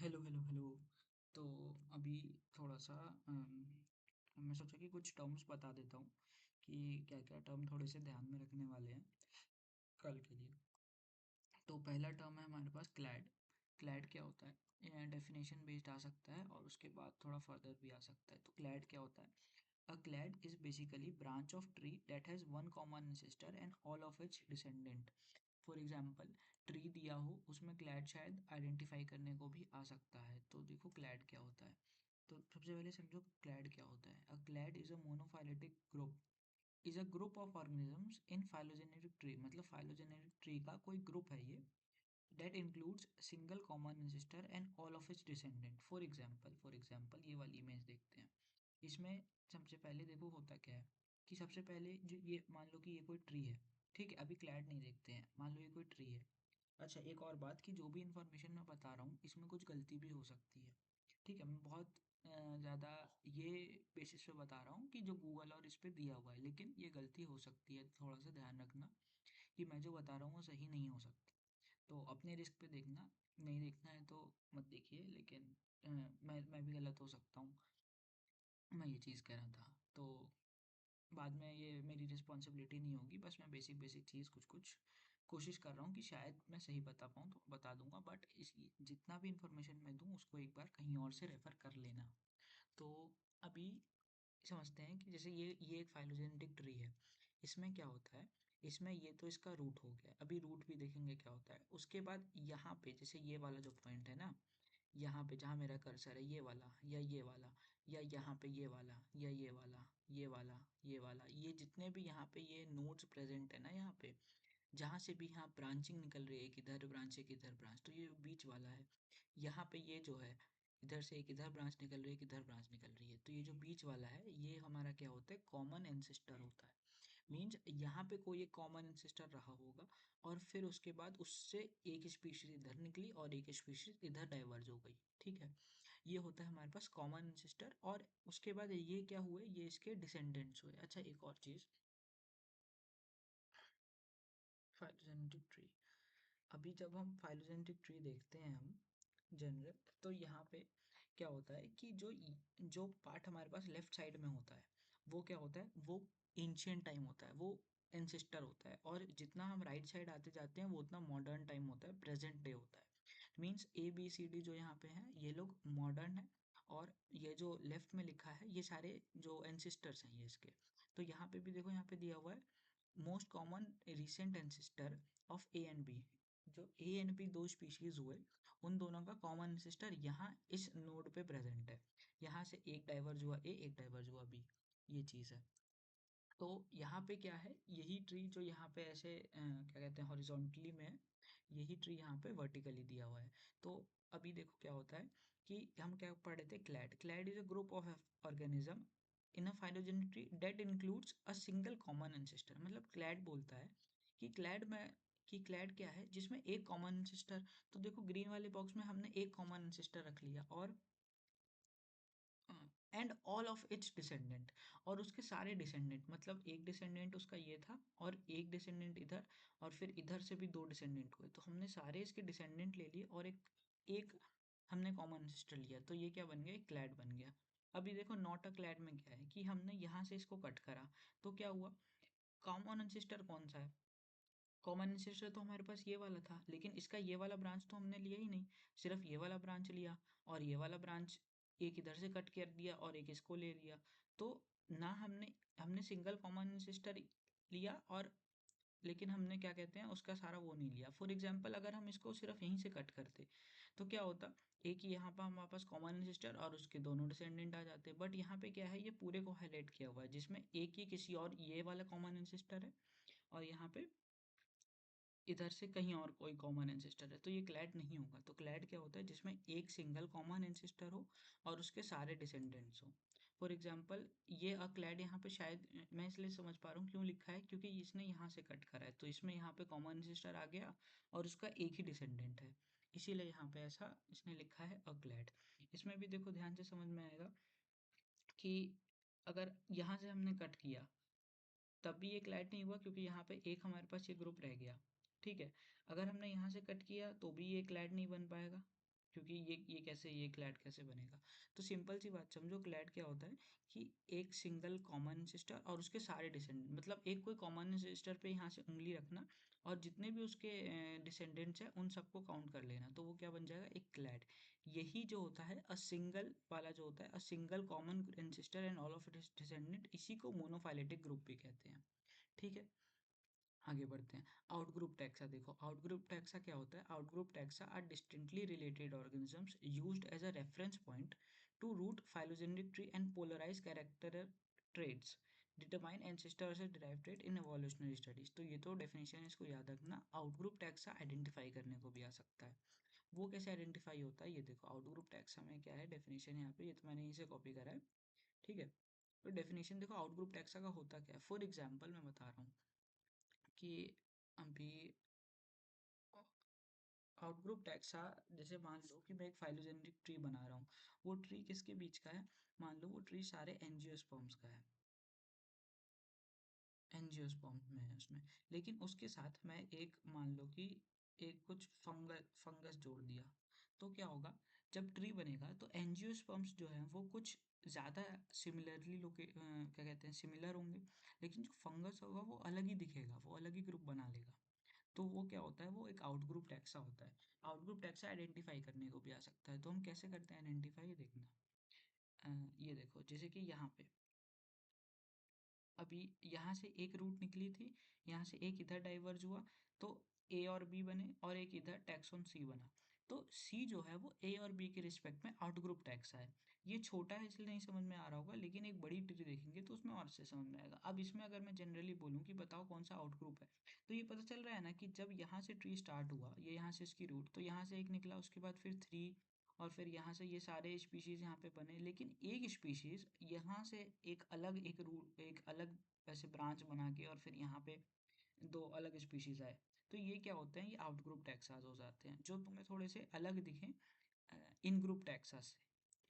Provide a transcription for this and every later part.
Hello hello hello. तो अभी थोड़ा सा मैं सोचा कि कुछ टर्म्स बता देता हूँ कि क्या क्या टर्म थोड़े से ध्यान में रखने वाले हैं कल के लिए। तो पहला टर्म है हमारे पास क्लैड। क्लैड क्या होता है? डेफिनेशन बेस्ड आ सकता है और उसके बाद थोड़ा फर्दर भी आ सकता है। तो क्लैड क्या होता है? A clade is basically branch of tree that has one common ancestor and all of its descendant. For example, tree दिया हो उसमें क्लैड शायद आइडेंटिफाई करने को भी आ सकता है। तो देखो क्लैड क्या होता है। तो सबसे पहले समझो क्लैड क्या होता है। A clade is a monophyletic group, is a group of organisms in phylogenetic tree. मतलब फाइलोजेनेटिक ट्री का कोई ग्रुप है ये, that includes single common ancestor and all of its descendant। for example ये वाली इमेज देखते हैं। इसमें सबसे पहले देखो होता क्या है कि सबसे पहले जो ये मान लो कि ये कोई ट्री है। ठीक है, अभी क्लैड नहीं देखते हैं, मान लो ये कोई ट्री है। अच्छा, एक और बात कि जो भी इंफॉर्मेशन मैं बता रहा हूँ इसमें कुछ गलती भी हो सकती है। ठीक है, मैं बहुत ज़्यादा ये बेसिस पे बता रहा हूँ कि जो गूगल और इस पे दिया हुआ है, लेकिन ये गलती हो सकती है। थोड़ा सा ध्यान रखना कि मैं जो बता रहा हूँ वो सही नहीं हो सकता। तो अपने रिस्क पे देखना, नहीं देखना है तो मत देखिए। लेकिन मैं भी गलत हो सकता हूँ, मैं ये चीज़ कह रहा था। तो बाद में ये मेरी रिस्पॉन्सिबिलिटी नहीं होगी, बस मैं बेसिक बेसिक चीज़ कुछ कुछ कोशिश कर रहा हूँ कि शायद मैं सही बता पाऊँ तो बता दूंगा। बट इस जितना भी इंफॉर्मेशन मैं दूँ उसको एक बार कहीं और से रेफ़र कर लेना। तो अभी समझते हैं कि जैसे ये एक फाइलोजेनेटिक ट्री है। इसमें क्या होता है, इसमें ये तो इसका रूट हो गया। अभी रूट भी देखेंगे क्या होता है। उसके बाद यहाँ पे जैसे ये वाला जो पॉइंट है ना, यहाँ पे जहाँ मेरा कर्सर है, ये वाला या ये वाला या यहाँ पे ये वाला या ये वाला ये वाला ये वाला, ये जितने भी यहाँ पे ये नोड्स प्रेजेंट है ना, यहाँ पे जहाँ से भी यहाँ ब्रांचिंग निकल रही है, एक इधर ब्रांच एक इधर ब्रांच, तो ये बीच वाला है। यहाँ पे ये जो है, इधर से एक इधर ब्रांच निकल रही है, एक इधर ब्रांच निकल रही है, तो ये जो बीच वाला है ये हमारा क्या होता है, कॉमन एंसेस्टर होता है। मीन्स यहाँ पे कोई एक कॉमन एंसेस्टर रहा होगा और फिर उसके बाद उससे एक स्पीशीज इधर निकली और एक स्पीशीज इधर डाइवर्ज हो गई। ठीक है, ये होता है हमारे पास कॉमन एंसेस्टर। और उसके बाद ये क्या हुए, ये इसके डिसेंडेंट्स हुए। अच्छा, एक और चीज़, फाइलोजेनेटिक ट्री। अभी जब हम फाइलोजेनेटिक ट्री देखते हैं हम जनरल, तो यहाँ पे क्या होता है कि जो पार्ट हमारे पास लेफ्ट साइड में होता है वो क्या होता है, वो एंशियंट टाइम होता है, वो एंसेस्टर होता है। और जितना हम राइट साइड आते जाते हैं वो उतना मॉडर्न टाइम होता है, प्रेजेंट डे होता है। Means A B C D जो यहाँ पे हैं ये लोग मॉडर्न है, और ये जो लेफ्ट में लिखा है ये सारे जो एंसेस्टर्स हैं ये इसके। तो यहाँ पे भी देखो, यहाँ पे दिया हुआ है most common recent ancestor of A and B. जो ए एंड बी दो स्पीशीज हुए, उन दोनों का कॉमन एंसेस्टर यहाँ इस नोड पे प्रेजेंट है। यहाँ से एक डाइवर्ज हुआ ए, एक डाइवर्ज हुआ बी, ये चीज़ है। तो यहाँ पे क्या है, यही ट्री जो यहाँ पे ऐसे क्या कहते हैं हॉरिजॉन्टली में है, यही ट्री यहाँ पे वर्टिकली दिया हुआ है। तो अभी देखो क्या होता है कि हम क्या पढ़ रहे थे, clad. Clad is a group of organism in a phylogenetic tree that includes a single common ancestor. मतलब क्लैड बोलता है कि क्लैड में, कि क्लैड क्या है जिसमें एक कॉमन एंसेस्टर। तो देखो ग्रीन वाले बॉक्स में हमने एक कॉमन एंसेस्टर रख लिया, और and all of its descendant, और उसके सारे डिसेंडेंट। मतलब एक डिसेंडेंट उसका ये था और एक डिसेंडेंट इधर, और फिर इधर से भी दो डिसेंडेंट हुए, तो हमने सारे इसके डिसेंडेंट ले लिए और एक एक हमने कॉमन सिस्टर लिया, तो ये क्या बन गया, एक क्लैड बन गया। अभी देखो नॉट अ क्लैड में क्या है कि हमने यहाँ से इसको कट करा, तो क्या हुआ, कॉमन सिस्टर कौन सा है, कॉमन एंसेस्टर तो हमारे पास ये वाला था, लेकिन इसका ये वाला ब्रांच तो हमने लिया ही नहीं, सिर्फ ये वाला ब्रांच लिया। और ये वाला ब्रांच एक इधर से कट कर दिया और एक इसको ले लिया। तो ना हमने हमने सिंगल कॉमन एंसेस्टर लिया, और लेकिन हमने क्या कहते हैं उसका सारा वो नहीं लिया। फॉर एग्जाम्पल, अगर हम इसको सिर्फ यहीं से कट करते तो क्या होता, एक ही यहाँ पर हमारे पास कॉमन एंसेस्टर और उसके दोनों डिसेंडेंट आ जाते। बट यहाँ पे क्या है, ये पूरे को हाईलाइट किया हुआ है जिसमें एक ही किसी और ये वाला कॉमन एंसेस्टर है, और यहाँ पे इधर से कहीं और कोई कॉमन एंसेस्टर है, तो ये क्लैड नहीं होगा। तो क्लैड क्या होता है, जिसमें एक सिंगल कॉमन एंसेस्टर हो और उसके सारे डिसेंडेंट्स हो। फॉर एग्जाम्पल, ये अ क्लैड यहाँ पे शायद मैं इसलिए समझ पा रहा हूँ क्यों लिखा है, क्योंकि इसने यहाँ से कट करा है, तो इसमें यहाँ पे कॉमन एंसेस्टर आ गया और उसका एक ही डिसेंडेंट है, इसीलिए यहाँ पे ऐसा इसने लिखा है अ क्लैड। इसमें भी देखो ध्यान से समझ में आएगा कि अगर यहाँ से हमने कट किया तब भी ये क्लैड नहीं हुआ, क्योंकि यहाँ पे एक हमारे पास ये ग्रुप रह गया। ठीक है, अगर हमने यहाँ से कट किया तो भी ये क्लैड नहीं बन पाएगा। क्योंकि ये क्लैड कैसे बनेगा। तो सिंपल सी बात समझो, क्लैड क्या होता है कि एक सिंगल कॉमन सिस्टर और उसके सारे डिसेंडेंट, मतलब एक कोई कॉमन सिस्टर पे यहाँ से उंगली रखना और जितने भी उसके डिसेंडेंट्स हैं उन सबको काउंट कर लेना, तो वो क्या बन जाएगा, एक क्लैड। यही जो होता है अ सिंगल वाला जो होता है, a single common ancestor and all of its descendant, इसी को मोनोफाइलेटिक ग्रुप भी कहते हैं। ठीक है, आगे बढ़ते हैं। आउटग्रुप टैक्सा देखो, आउटग्रुप टैक्सा क्या होता है। Outgroup taxa are distinctly related organisms used as a reference point to root phylogenetic tree and polarize character traits, determine ancestor से derive trait in evolutionary studies. तो ये तो डेफिनेशन, इसको याद रखना। आउटग्रुप टैक्सा आइडेंटिफाई करने को भी आ सकता है। वो कैसे आइडेंटिफाई होता है, ये देखो आउटग्रुप टैक्सा में क्या है डेफिनेशन, यहाँ पे ये तो मैंने यहीं से कॉपी करा है। ठीक है, तो डेफिनेशन देखो आउटग्रुप टैक्सा का होता क्या है। फॉर एग्जाम्पल मैं बता रहा हूँ कि अभी आउटग्रुप टैक्सा, जैसे मान लो कि मैं एक फाइलोजेनेटिक ट्री बना रहा हूँ, वो ट्री किसके बीच का है, मान लो वो ट्री सारे एंजियोस्पर्म्स का है, एंजियोस्पर्म में है उसमें। लेकिन उसके साथ मैं एक मान लो कि एक कुछ फंगस जोड़ दिया, तो क्या होगा, जब ट्री बनेगा तो एंजियोस्पर्म्स जो है वो कुछ ज़्यादा सिमिलरली क्या कहते हैं, सिमिलर होंगे, लेकिन जो फंगस होगा वो अलग ही दिखेगा, वो अलग ही ग्रुप बना लेगा। तो वो क्या होता है, वो एक आउटग्रुप टैक्सा होता है। आउटग्रुप टैक्सा आइडेंटिफाई करने को भी आ सकता है, तो हम कैसे करते हैं आइडेंटिफाई, देखना। ये देखो जैसे कि यहाँ पे अभी यहाँ से एक रूट निकली थी, यहाँ से एक इधर डाइवर्ज हुआ, तो ए और बी बने और एक इधर टैक्सॉन सी बना। तो सी जो है वो ए और बी के रिस्पेक्ट में आउटग्रुप टैक्सा है। ये छोटा है इसलिए नहीं समझ में आ रहा होगा, लेकिन एक बड़ी ट्री देखेंगे तो उसमें और से समझ में आएगा। अब इसमें अगर मैं जनरली बोलूँ कि बताओ कौन सा आउटग्रुप है, तो ये पता चल रहा है ना कि जब यहाँ से ट्री स्टार्ट हुआ, ये यहाँ से इसकी रूट, तो यहाँ से एक निकला, उसके बाद फिर थ्री, और फिर यहाँ से ये सारे स्पीशीज यहाँ पे बने, लेकिन एक स्पीशीज यहाँ से एक रूट, एक अलग ऐसे ब्रांच बना के, और फिर यहाँ पे दो अलग स्पीशीज आए। तो ये क्या होते हैं, ये आउटग्रुप टैक्सास हो जाते हैं, जो तुम्हें थोड़े से अलग दिखें इन ग्रुप टैक्सा से।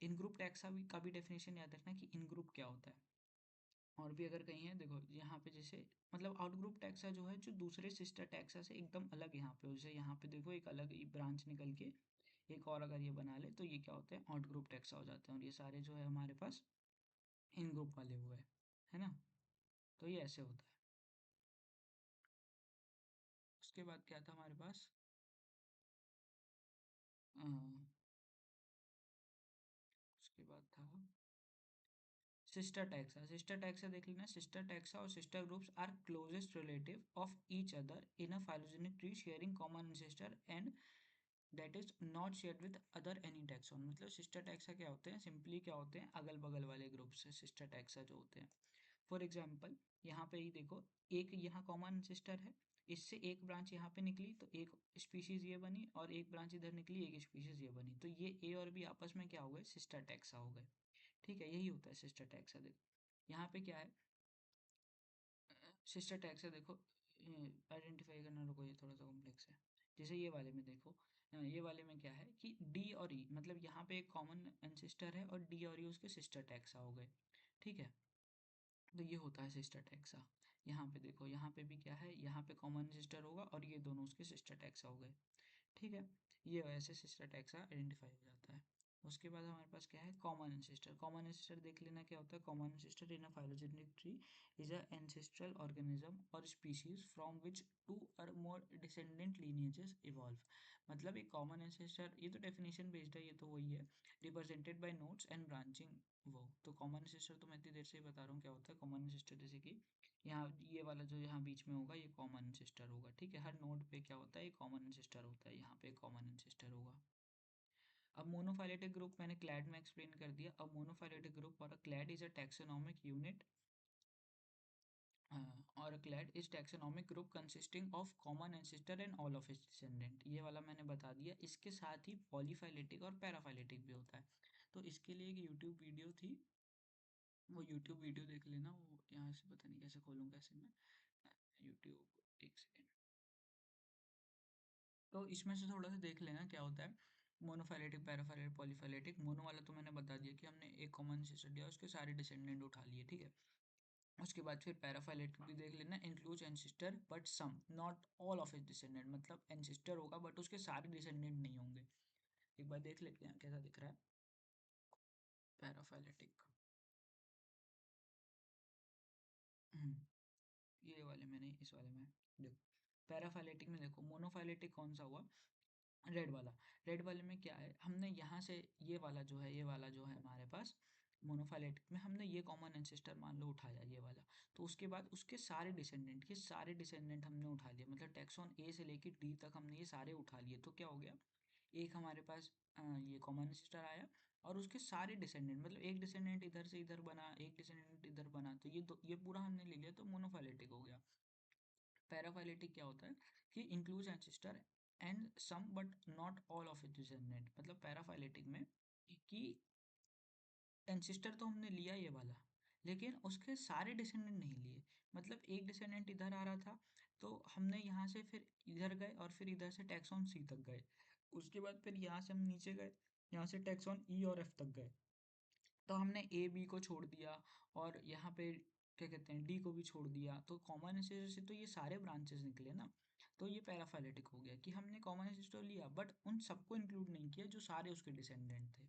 इन ग्रुप टैक्सा भी का भी डेफिनेशन याद रखना कि इन ग्रुप क्या होता है। और भी अगर कहीं है देखो यहाँ पे, जैसे मतलब आउटग्रुप टैक्सा जो है जो दूसरे सिस्टर टैक्सा से एकदम अलग यहाँ पे, जैसे यहाँ पे देखो एक अलग ब्रांच निकल के एक और अगर ये बना ले, तो ये क्या होते हैं, आउटग्रुप टैक्सा हो जाते हैं। और ये सारे जो है हमारे पास इन ग्रुप वाले हुए है ना। तो ये ऐसे होता है। उसके बाद क्या था हमारे पास, अ, उसके बाद था सिस्टर टैक्सा। सिस्टर टैक्सा देख लेना, सिस्टर टैक्सा और sister groups are closest relative of each other in a phylogenetic tree sharing common ancestor and that is not shared with other any taxon. मतलब सिस्टर टैक्सा क्या होते हैं, simply क्या होते हैं, अगल बगल वाले ग्रुप से सिस्टर टैक्सा जो होते हैं। फॉर एग्जाम्पल यहाँ पे ही देखो, एक यहाँ कॉमन सिस्टर है, इससे एक ब्रांच यहाँ पे निकली तो एक स्पीशीज ये बनी, और एक ब्रांच इधर निकली एक स्पीशीज ये बनी, तो ये ए और बी आपस में क्या हो गए, सिस्टर टैक्सा हो गए। ठीक है, यही होता है सिस्टर टैक्सा। देखो यहाँ पे क्या है, सिस्टर टैग से देखो आइडेंटिफाई करना, रुको ये थोड़ा सा कॉम्प्लेक्स है। जैसे ये वाले में देखो, ये वाले में क्या है कि डी और ई, मतलब यहाँ पे एक कॉमन एंसेस्टर है और डी और ई उसके सिस्टर टैक्सा हो गए। ठीक है, तो ये होता है सिस्टर टैक्सा। यहाँ पे देखो, यहाँ पे भी क्या है, यहाँ पे कॉमन सिस्टर होगा और ये दोनों उसके सिस्टर टैक्सा हो गए। ठीक है, ये वैसे सिस्टर टैक्सा आइडेंटिफाई हो जाता है। उसके बाद हमारे पास क्या है, कॉमन एंसेस्टर। कॉमन एंसेस्टर देख लेना क्या होता है। Common ancestor in a phylogenetic tree is a ancestral organism और स्पीशीज फ्रॉम विच टू और मोर डिसेंडेंट lineages इवॉल्व। मतलब एक कॉमन एंसेस्टर, ये तो डेफिनेशन बेस्ड है, ये तो वही है, represented by nodes and branching. वो तो कॉमन एंसेस्टर तो मैं इतनी देर से ही बता रहा हूँ क्या होता है कॉमन एंसेस्टर। जैसे कि यहाँ ये वाला जो यहाँ बीच में होगा ये कॉमन एंसेस्टर होगा। ठीक है, हर नोड पे क्या होता है, ये कॉमन एंसेस्टर होता है, यहाँ पे कॉमन एंसेस्टर होगा। अब मोनोफाइलेटिक ग्रुप मैंने क्लैड में एक्सप्लेन कर दिया। अब मोनोफाइलेटिक ग्रुप और clade is a taxonomic unit, और clade is taxonomic group consisting of common ancestor and all of its descendant. ये वाला मैंने बता दिया। इसके साथ ही पॉलीफाइलेटिक और पैराफाइलेटिक भी होता है। तो इसके लिए एक यूट्यूब वीडियो थी, वो यूट्यूब वीडियो देख लेना। वो यहाँ से पता नहीं कैसे खोलूँ, कैसे मैं यूट्यूब, एक सेकेंड। तो इसमें से थोड़ा सा देख लेना क्या होता है मोनोफाइलेटिक, पैराफाइलेटिक, पॉलीफाइलेटिक। मोनो वाला तो मैंने बता दिया कि हमने एक कॉमन एंसेस्टर दिया, उसके सारे डिसेंडेंट उठा लिए। ठीक है, उसके बाद फिर पैराफाइलेटिक भी देख लेना, includes ancestor but some not all of his descendant. मतलब एंसेस्टर होगा बट उसके सारे डिसेंडेंट नहीं होंगे। एक बार देख लेते हैं कैसा दिख रहा है पैराफाइलेटिक। ये वाले में नहीं, इस वाले में देखो। पैराफाइलेटिक में देखो, मोनोफाइलेटिक कौन सा हुआ, रेड वाला। रेड वाले में क्या है, हमने यहाँ से ये वाला जो है, ये वाला जो है हमारे पास मोनोफाइलेटिक में, हमने ये कॉमन एंसेस्टर मान लो उठाया ये वाला, तो उसके बाद उसके सारे डिसेंडेंट, ये सारे डिसेंडेंट हमने उठा लिए, मतलब टैक्सॉन ए से लेके डी तक हमने ये सारे उठा लिए, तो क्या हो गया, एक हमारे पास ये कॉमन एंसेस्टर आया, और उसके सारे डिसेंडेंट, मतलब एक डिसेंडेंट इधर से इधर बना, एक डिसेंडेंट इधर बना, तो ये पूरा हमने ले लिया, तो मोनोफाइलेटिक हो गया। पैराफाइलेटिक क्या होता है कि includes ancestor and some but not all of it descendant, मतलब पैराफाइलेटिक में कि एंसेस्टर तो हमने लिया ये वाला, लेकिन उसके सारे डिसेंडेंट नहीं लिए, मतलब एक डिसेंडेंट इधर आ रहा था, तो हमने यहाँ से फिर इधर गए, और फिर इधर से टैक्सॉन सी तक गए, उसके बाद फिर यहाँ से हम नीचे गए, यहाँ से टैक्सॉन ई और एफ तक गए, तो हमने ए बी को छोड़ दिया, और यहाँ पे क्या कहते हैं डी को भी छोड़ दिया, तो कॉमन एंसेस्टर से तो ये सारे ब्रांचेस निकले ना, तो ये पैराफाइलेटिक हो गया कि हमने कॉमन एंसेस्टर लिया बट उन सबको इंक्लूड नहीं किया जो सारे उसके डिसेंडेंट थे।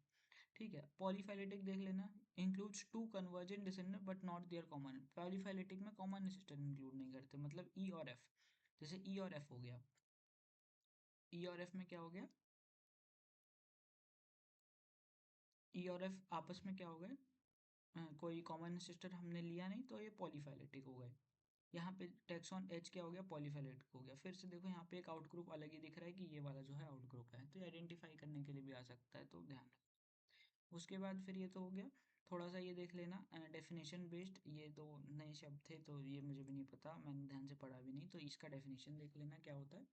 ठीक है, पॉलीफाइलेटिक देख लेना, includes two convergent descendant but not their common. Polyphyletic में कॉमन एंसेस्टर इंक्लूड नहीं करते, मतलब ई और एफ, जैसे ई और एफ हो गया, ई और एफ में क्या हो गया, ई और एफ आपस में क्या हो गए, कोई कॉमन एंसेस्टर हमने लिया नहीं, तो ये पॉलीफाइलेटिक हो गए। यहाँ पे टैक्सॉन एच क्या हो गया, पॉलीफाइलेटिक हो गया। फिर से देखो यहाँ पे एक आउट ग्रुप अलग ही दिख रहा है कि ये वाला जो है आउट ग्रुप है, तो ये आइडेंटिफाई करने के लिए भी आ सकता है, तो ध्यान रखो। उसके बाद फिर ये तो हो गया, थोड़ा सा ये देख लेना डेफिनेशन बेस्ड, ये तो नए शब्द थे तो ये मुझे भी नहीं पता, मैंने ध्यान से पढ़ा भी नहीं, तो इसका डेफिनेशन देख लेना क्या होता है,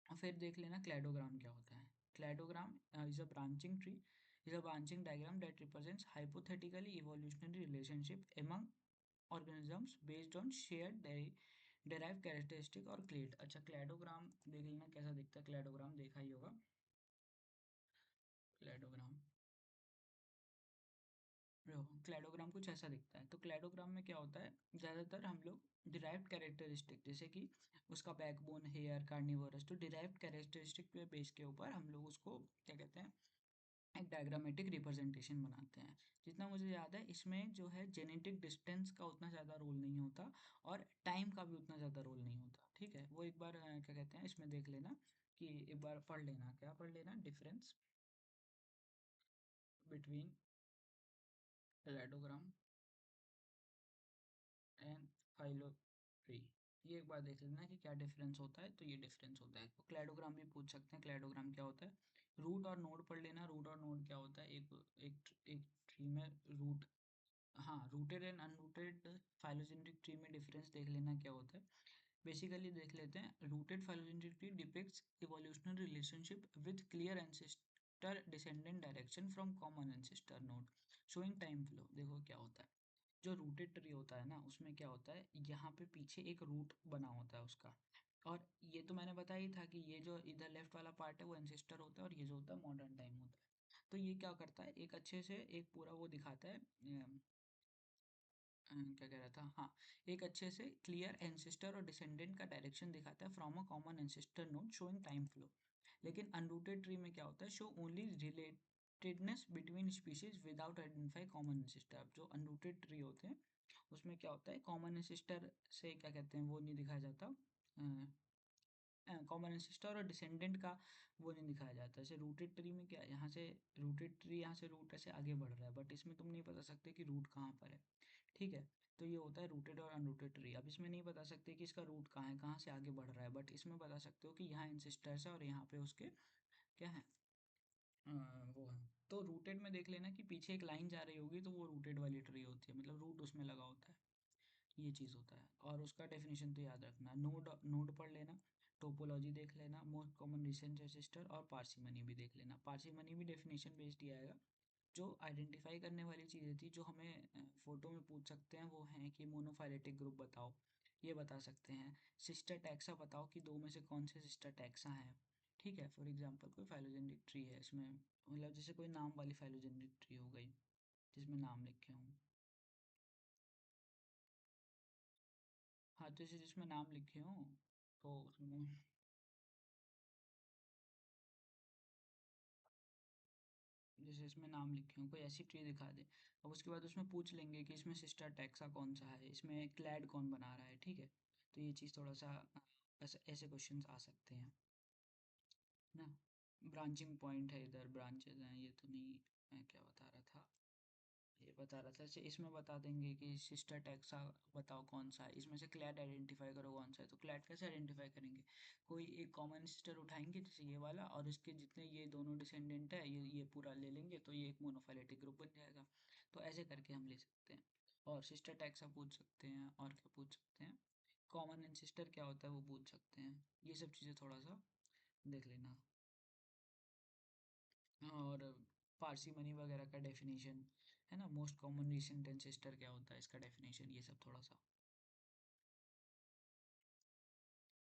और फिर देख लेना क्लैडोग्राम क्या होता है। Cladogram is a branching tree, is a branching diagram that represents hypothetically evolutionary relationship among organisms based on shared derived characteristic और क्लेड। अच्छा, क्लैडोग्राम देख लेना कैसा दिखता है, क्लैडोग्राम देखा ही होगा, क्लैडोग्राम, क्लैडोग्राम कुछ ऐसा दिखता है। तो क्लैडोग्राम में क्या होता है, ज़्यादातर हम लोग डिराइव्ड कैरेक्टरिस्टिक, जैसे कि उसका बैकबोन, हेयर, कार्निवोरस, तो डिराइव्ड कैरेक्टरिस्टिक पे बेस के ऊपर हम लोग उसको क्या कहते हैं, एक डायग्रामेटिक रिप्रेजेंटेशन बनाते हैं। जितना मुझे याद है इसमें जो है जेनेटिक डिस्टेंस का उतना ज़्यादा रोल नहीं होता, और टाइम का भी उतना ज़्यादा रोल नहीं होता। ठीक है, वो एक बार क्या कहते हैं इसमें देख लेना, कि एक बार पढ़ लेना, क्या पढ़ लेना, डिफरेंस बिटवीन क्लैडोग्राम एंड फाइलोट्री, ये एक बार देख लेना कि क्या डिफरेंस होता है, तो ये डिफरेंस होता है। तो क्लैडोग्राम भी पूछ सकते हैं, क्लैडोग्राम क्या होता है। रूट और नोड पढ़ लेना, रूट और नोड क्या होता है, एक ट्री में रूट, हाँ, rooted and unrooted phylogenetic tree में डिफरेंस देख लेना क्या होता है। बेसिकली देख लेते हैं, rooted phylogenetic tree depicts evolutionary relationship with clear ancestor descendant direction from common ancestor node showing time flow. देखो क्या होता है, जो रूटेड ट्री होता है ना, उसमें क्या होता है, यहाँ पे पीछे एक रूट बना होता है उसका, और ये तो मैंने बताया ही था कि ये जो इधर लेफ्ट वाला पार्ट है वो एंसेस्टर होता है, और ये जो होता है मॉडर्न टाइम होता है। तो ये क्या करता है, एक अच्छे से एक पूरा वो दिखाता है, क्या कह रहा था, हाँ, एक अच्छे से क्लियर एंसेस्टर और डिसेंडेंट का डायरेक्शन दिखाता है from a common ancestor node showing time flow. लेकिन अनरूटेड ट्री में क्या होता है, show only relatedness between species without identify common ancestor. जो अनरूटेड ट्री होते हैं उसमें क्या होता है, कॉमन एंसेस्टर से क्या कहते हैं वो नहीं दिखाया जाता, कॉमन एंसेस्टर और डिसेंडेंट का वो नहीं दिखाया जाता। जैसे रूटेड ट्री में क्या है, यहाँ से रूटेड ट्री, यहाँ से रूट ऐसे आगे बढ़ रहा है, बट इसमें तुम नहीं बता सकते कि रूट कहाँ पर है। ठीक है, तो ये होता है रूटेड और अनरूटेड ट्री। अब इसमें नहीं बता सकते कि इसका रूट कहाँ है, कहाँ से आगे बढ़ रहा है, बट इसमें बता सकते हो कि यहाँ एंसेस्टर्स है और यहाँ पे उसके क्या है, वो है। तो रूटेड में देख लेना कि पीछे एक लाइन जा रही होगी, तो वो रूटेड वाली ट्री होती है, मतलब रूट उसमें लगा होता है, ये चीज़ होता है। और उसका डेफिनेशन तो याद रखना, नोड नोड पढ़ लेना, टोपोलॉजी देख लेना, मोस्ट कॉमन रिसेंट रजिस्टर, और पार्सिमनी भी देख लेना। पार्सिमनी भी डेफिनेशन बेस्ड ही आएगा। जो आइडेंटिफाई करने वाली चीज़ें थी जो हमें फ़ोटो में पूछ सकते हैं, वो हैं कि मोनोफाइलेटिक ग्रुप बताओ, ये बता सकते हैं। सिस्टर टैक्सा बताओ कि दो में से कौन से सिस्टर टैक्सा हैं। ठीक है, फॉर एग्जांपल कोई फाइलोजेनेटिक ट्री है, इसमें मतलब जैसे कोई नाम वाली फाइलोजेनेटिक ट्री हो गई जिसमें नाम लिखे हों, हाँ, तो जैसे जिसमें नाम लिखे हों, तो उसमें जैसे इसमें नाम लिखे हों, कोई ऐसी ट्री दिखा दे। अब उसके बाद उसमें पूछ लेंगे कि इसमें सिस्टर टैक्सा कौन सा है, इसमें क्लैड कौन बना रहा है, ठीक है। तो ये चीज़ थोड़ा सा ऐसे ऐसे क्वेश्चंस आ सकते हैं ना। ब्रांचिंग पॉइंट है, इधर ब्रांचेज हैं, ये तो नहीं। मैं क्या बता रहा था, ये बता रहा था जैसे इसमें बता देंगे कि सिस्टर टैक्सा बताओ कौन सा है, इसमें से क्लैड आइडेंटिफाई करो कौन सा है। तो क्लैड कैसे आइडेंटिफाई करेंगे, कोई एक कॉमन सिस्टर उठाएंगे जैसे ये वाला, और इसके जितने ये दोनों डिसेंडेंट है ये पूरा ले लेंगे, तो ये एक मोनोफाइलेटिक ग्रुप बन जाएगा। तो ऐसे करके हम ले सकते हैं। और सिस्टर टैक्सा पूछ सकते हैं, और क्या पूछ सकते हैं, कॉमन एंसेस्टर क्या होता है वो पूछ सकते हैं। ये सब चीज़ें थोड़ा सा देख लेना। और पारसी मनी वगैरह का डेफिनेशन है ना, मोस्ट कॉमन रिसेंट एंसेस्टर क्या होता है, इसका डेफिनेशन, ये सब थोड़ा सा